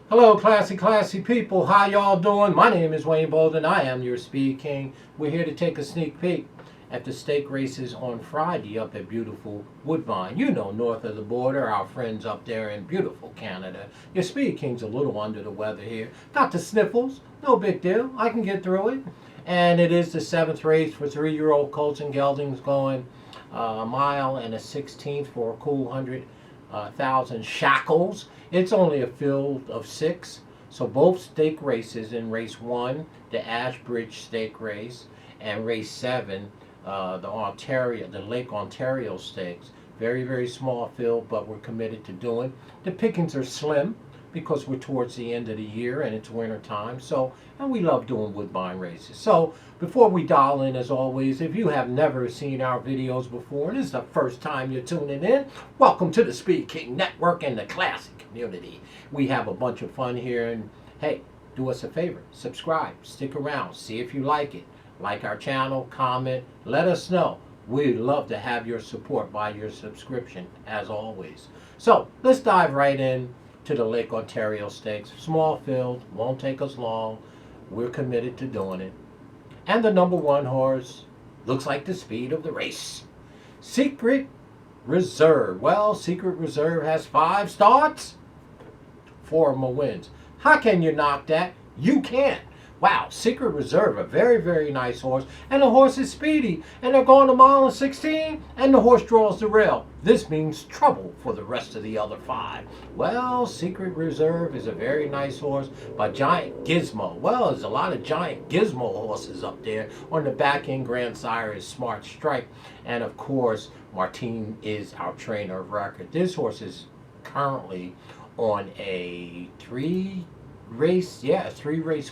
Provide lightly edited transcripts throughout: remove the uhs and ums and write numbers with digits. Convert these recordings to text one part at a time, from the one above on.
Hello, classy people. How y'all doing? My name is Wayne Bolden. I am your Speed King. We're here to take a sneak peek at the stake races on Friday up at beautiful Woodbine. You know, north of the border, our friends up there in beautiful Canada. Your Speed King's a little under the weather here. Got the sniffles. No big deal. I can get through it. And it is the seventh race for 3-year-old colts and geldings going a mile and a 16th for a cool 100,000 shekels. It's only a field of 6. So both stake races in race 1, the Ashbridge stake race, and race 7, the Lake Ontario stakes. Very small field, but we're committed to doing. The pickings are slim because we're towards the end of the year and it's winter time. And we love doing Woodbine races. So before we dial in, as always, if you have never seen our videos before and this is the first time you're tuning in, welcome to the Speed King Network and the classic community. We have a bunch of fun here, and hey, do us a favor, subscribe, stick around, see if you like it. Like our channel, comment, let us know. We'd love to have your support by your subscription, as always. So let's dive right in to the Lake Ontario Stakes. Small field, won't take us long. We're committed to doing it. And the number 1 horse looks like the speed of the race. Secret Reserve. Well, Secret Reserve has 5 starts, 4 of them wins. How can you knock that? You can't. Wow, Secret Reserve, a very nice horse. And the horse is speedy. And they're going a mile and 16, and the horse draws the rail. This means trouble for the rest of the other 5. Well, Secret Reserve is a very nice horse by Giant Gizmo. Well, there's a lot of Giant Gizmo horses up there. On the back end, Grandsire is Smart Strike. And of course, Martine is our trainer of record. This horse is currently on a 3-race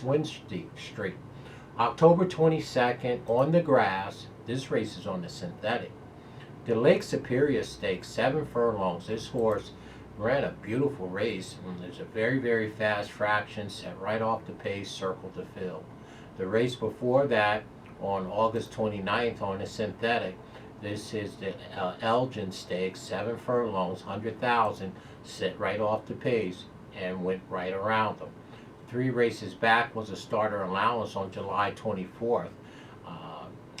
win streak. October 22nd on the grass. This race is on the synthetic. The Lake Superior Stakes, 7 furlongs. This horse ran a beautiful race. There's a very fast fraction, set right off the pace, circled the field. The race before that, on August 29th on the synthetic, this is the Elgin Stakes, 7 furlongs, 100,000, set right off the pace and went right around them. 3 races back was a starter allowance on July 24th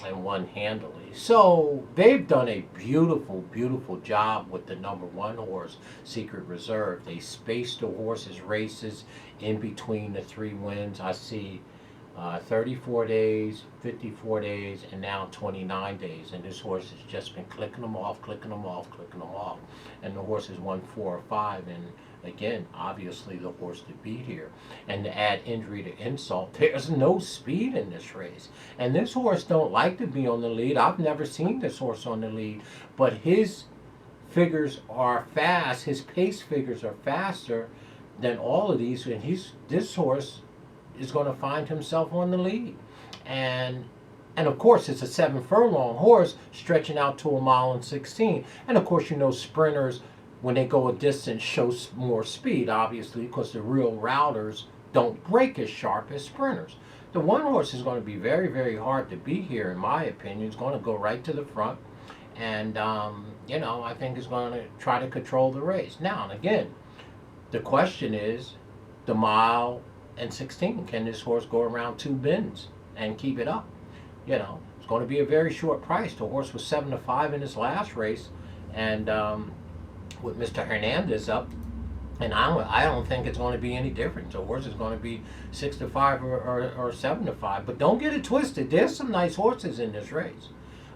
and won handily. So they've done a beautiful job with the number 1 horse, Secret Reserve. They spaced the horses' races in between the 3 wins. I see 34 days, 54 days, and now 29 days. And this horse has just been clicking them off. And the horse has won 4 or 5. And again, obviously the horse to beat here. And to add injury to insult, there's no speed in this race. And this horse don't like to be on the lead. I've never seen this horse on the lead. But his figures are fast. His pace figures are faster than all of these. And this horse is going to find himself on the lead. And of course, it's a 7 furlong horse stretching out to a mile and 16. And of course, you know, sprinters, when they go a distance, show more speed, obviously, because the real routers don't break as sharp as sprinters. The 1 horse is going to be very hard to beat here, in my opinion. It's going to go right to the front. And, you know, I think it's going to try to control the race. Now, and again, the question is the mile and 16. Can this horse go around 2 bends and keep it up? You know, it's going to be a very short price. The horse was 7-5 in his last race, and with Mr. Hernandez up, and I don't think it's going to be any different. The horse is going to be 6-5 or 7-5. But don't get it twisted. There's some nice horses in this race.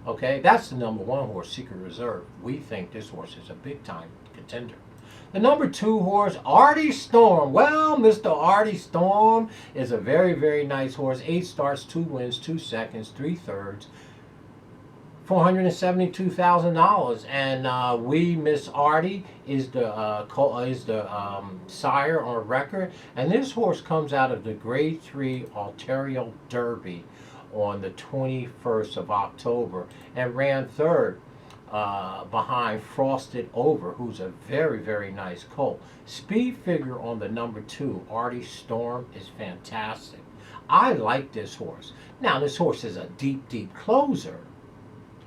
Okay, that's the number 1 horse, Secret Reserve. We think this horse is a big time contender. The number 2 horse, Artie Storm. Well, Mr. Artie Storm is a very nice horse. 8 starts, 2 wins, 2 seconds, 3 thirds, $472,000. And we Miss Artie is the sire on record. And this horse comes out of the Grade 3 Ontario Derby on the 21st of October and ran 3rd. Behind Frosted Over, who's a very nice colt. Speed figure on the number 2, Artie Storm, is fantastic. I like this horse. Now, this horse is a deep closer.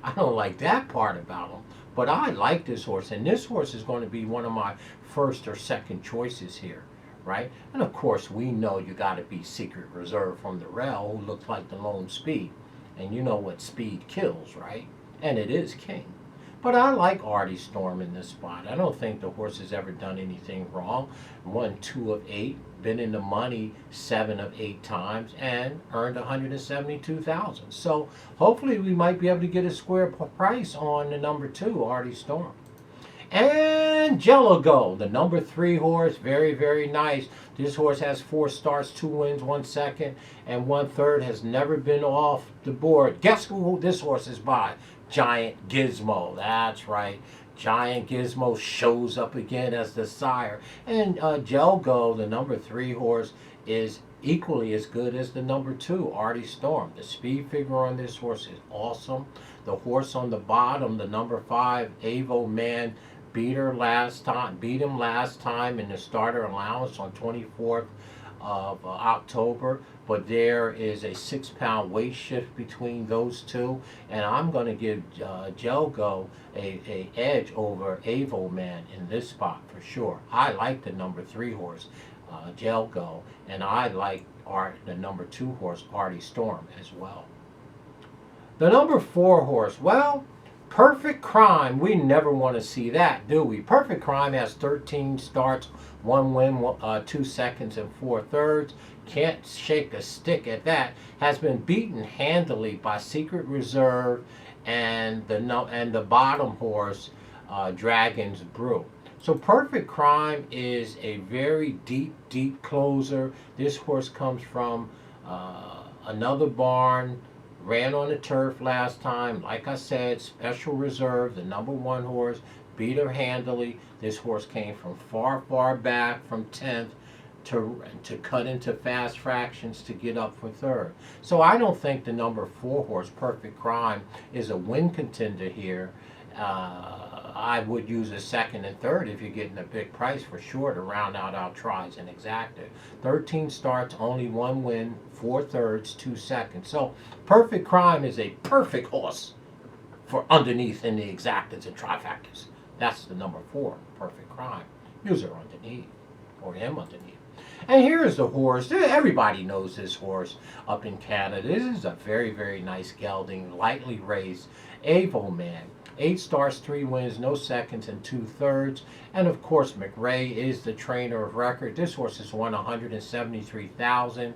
I don't like that part about him, but I like this horse, and this horse is going to be one of my first or second choices here. right? And of course, we know you got to be Secret Reserve from the rail, who looks like the lone speed. And you know what speed kills, right? And it is king. But I like Artie Storm in this spot. I don't think the horse has ever done anything wrong. Won 2 of 8, been in the money 7 of 8 times, and earned 172,000. So hopefully we might be able to get a square price on the number 2, Artie Storm. And Jelgo, the number 3 horse, very, very nice. This horse has 4 starts, 2 wins, 1 second, and 1/3, has never been off the board. Guess who this horse is by? Giant Gizmo. That's right. Giant Gizmo shows up again as the sire. And Jelgo, the number 3 horse, is equally as good as the number 2, Artie Storm. The speed figure on this horse is awesome. The horse on the bottom, the number 5, Avo Man, beat him last time in the starter allowance on 24th of October, but there is a 6-pound weight shift between those two, and I'm going to give Jelgo a edge over Avo Man in this spot for sure. I like the number 3 horse, Jelgo, and I like the number 2 horse, Artie Storm, as well. The number 4 horse, well, Perfect Crime, we never want to see that, do we? Perfect Crime has 13 starts, 1 win, 2 seconds, and 4/3. Can't shake a stick at that. Has been beaten handily by Secret Reserve and the bottom horse, Dragon's Brew. So Perfect Crime is a very deep closer. This horse comes from another barn. Ran on the turf last time. Like I said, Special Reserve, the number 1 horse, beat her handily. This horse came from far back from 10th to cut into fast fractions to get up for 3rd. So I don't think the number 4 horse, Perfect Crime, is a win contender here. I would use a 2nd and 3rd if you're getting a big price for sure to round out our tries and exacta. 13 starts, only 1 win, 4/3, 2 seconds. So Perfect Crime is a perfect horse for underneath in the exactas and trifectas. That's the number 4, Perfect Crime. Use her underneath, or him underneath. And here's the horse. Everybody knows this horse up in Canada. This is a very nice gelding, lightly raced, Avo Man. 8 starts, 3 wins, no seconds, and 2/3. And of course, McRae is the trainer of record. This horse has won 173,000.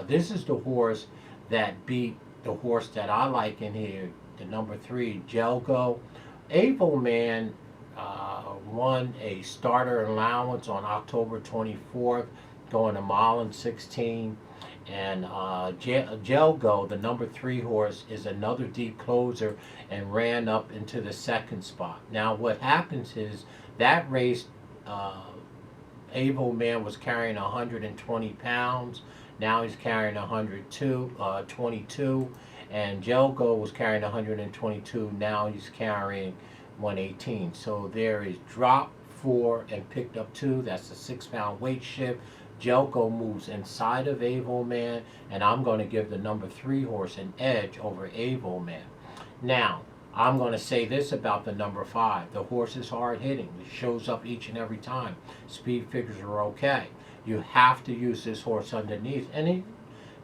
This is the horse that beat the horse that I like in here, the number 3, Jelgo. Avo Man won a starter allowance on October 24th, going a mile and 16. And Jelgo, the number 3 horse, is another deep closer and ran up into the 2nd spot. Now what happens is that race, Avo Man was carrying 120 pounds. Now he's carrying 122, and Jelgo was carrying 122. Now he's carrying 118. So there is drop 4 and picked up 2. That's a 6-pound weight shift. Jelgo moves inside of Avo Man, and I'm going to give the number 3 horse an edge over Avo Man. Now, I'm going to say this about the number 5. The horse is hard hitting. It shows up each and every time. Speed figures are okay. You have to use this horse underneath. And he,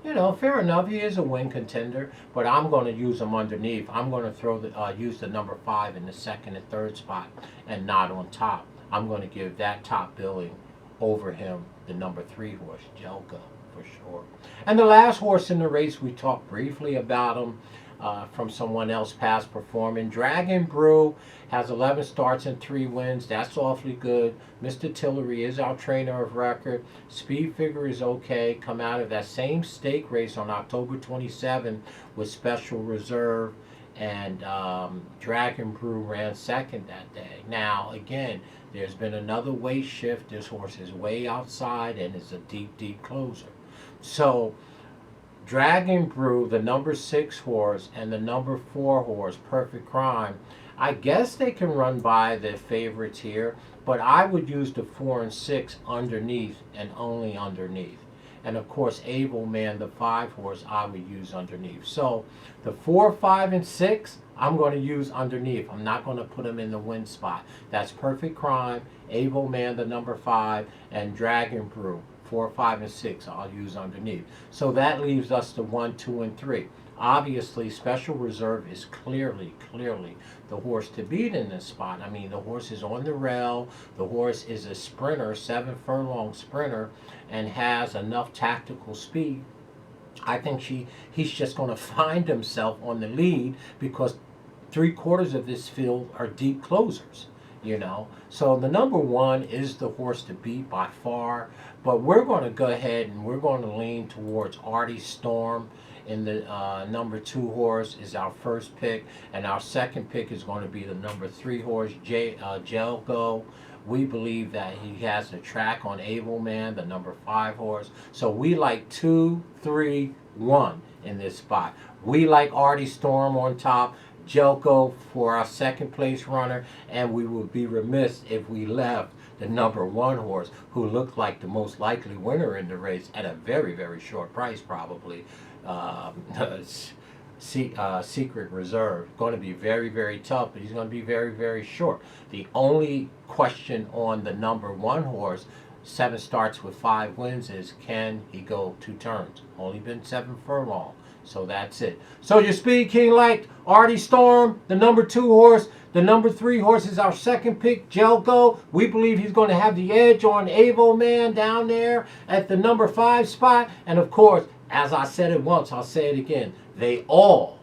fair enough, he is a win contender, but I'm going to use him underneath. I'm going to use the number 5 in the 2nd and 3rd spot and not on top. I'm going to give that top billing over him, the number 3 horse, Jelgo, for sure. And the last horse in the race, we talked briefly about him from someone else past performing. Dragon Brew has 11 starts and 3 wins. That's awfully good. Mr. Tillery is our trainer of record. Speed figure is okay. Come out of that same stake race on October 27th with Special Reserve, and Dragon Brew ran 2nd that day. Now, again, there's been another weight shift. This horse is way outside and is a deep closer. So Dragon Brew, the number 6 horse, and the number 4 horse, Perfect Crime, I guess they can run by the favorites here, but I would use the 4 and 6 underneath and only underneath. And of course, Able Man, the 5 horse, I would use underneath. So the 4, 5, and 6, I'm going to use underneath. I'm not going to put them in the win spot. That's Perfect Crime, Able Man, the number 5, and Dragon Brew, 4, 5, and 6, I'll use underneath. So that leaves us the 1, 2, and 3. Obviously, Special Reserve is clearly the horse to beat in this spot. I mean, the horse is on the rail. The horse is a sprinter, 7 furlong sprinter, and has enough tactical speed. I think he's just going to find himself on the lead because 3/4 of this field are deep closers. So the number 1 is the horse to beat by far, but we're going to go ahead and we're going to lean towards Artie Storm. In the number 2 horse is our first pick, and our second pick is going to be the number 3 horse, Jelgo. We believe that he has the track on Able Man, the number 5 horse. So we like 2, 3, 1 in this spot. We like Artie Storm on top, Jelgo for our second place runner, and we would be remiss if we left the number 1 horse, who looked like the most likely winner in the race at a very, very short price, probably. Secret Reserve. Going to be very, very tough, but he's going to be very, very short. The only question on the number 1 horse, 7 starts with 5 wins, is can he go 2 turns? Only been 7 furlong. So that's it. So your Speed King liked Artie Storm, the number 2 horse. The number 3 horse is our second pick, Jelgo. We believe he's going to have the edge on Able Man down there at the number 5 spot. And of course, as I said it once, I'll say it again. They all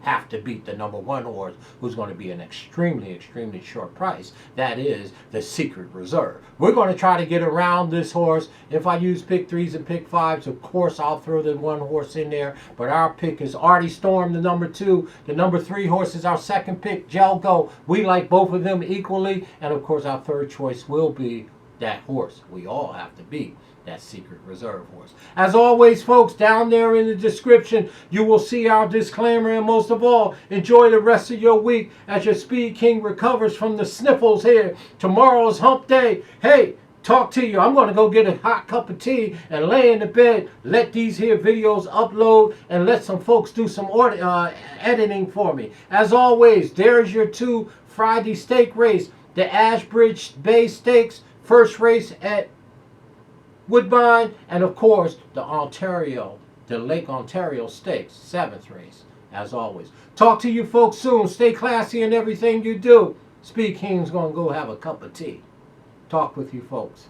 have to beat the number 1 horse, who's going to be an extremely, extremely short price. That is the Secret Reserve. We're going to try to get around this horse. If I use pick 3s and pick 5s, of course I'll throw the 1 horse in there. But our pick is Artie Storm, the number 2. The number 3 horse is our second pick, Jelgo. We like both of them equally. And of course our third choice will be that horse we all have to beat, that Secret Reserve horse. As always, folks, down there in the description, you will see our disclaimer, and most of all, enjoy the rest of your week as your Speed King recovers from the sniffles here. Tomorrow's hump day. Hey, talk to you. I'm going to go get a hot cup of tea and lay in the bed, let these here videos upload, and let some folks do some editing for me. As always, there's your 2 Friday stake race, the Ashbridge Bay Stakes, first race at Woodbine, and of course the Lake Ontario Stakes, 7th race, as always. Talk to you folks soon. Stay classy in everything you do. Speed King's gonna go have a cup of tea. Talk with you folks.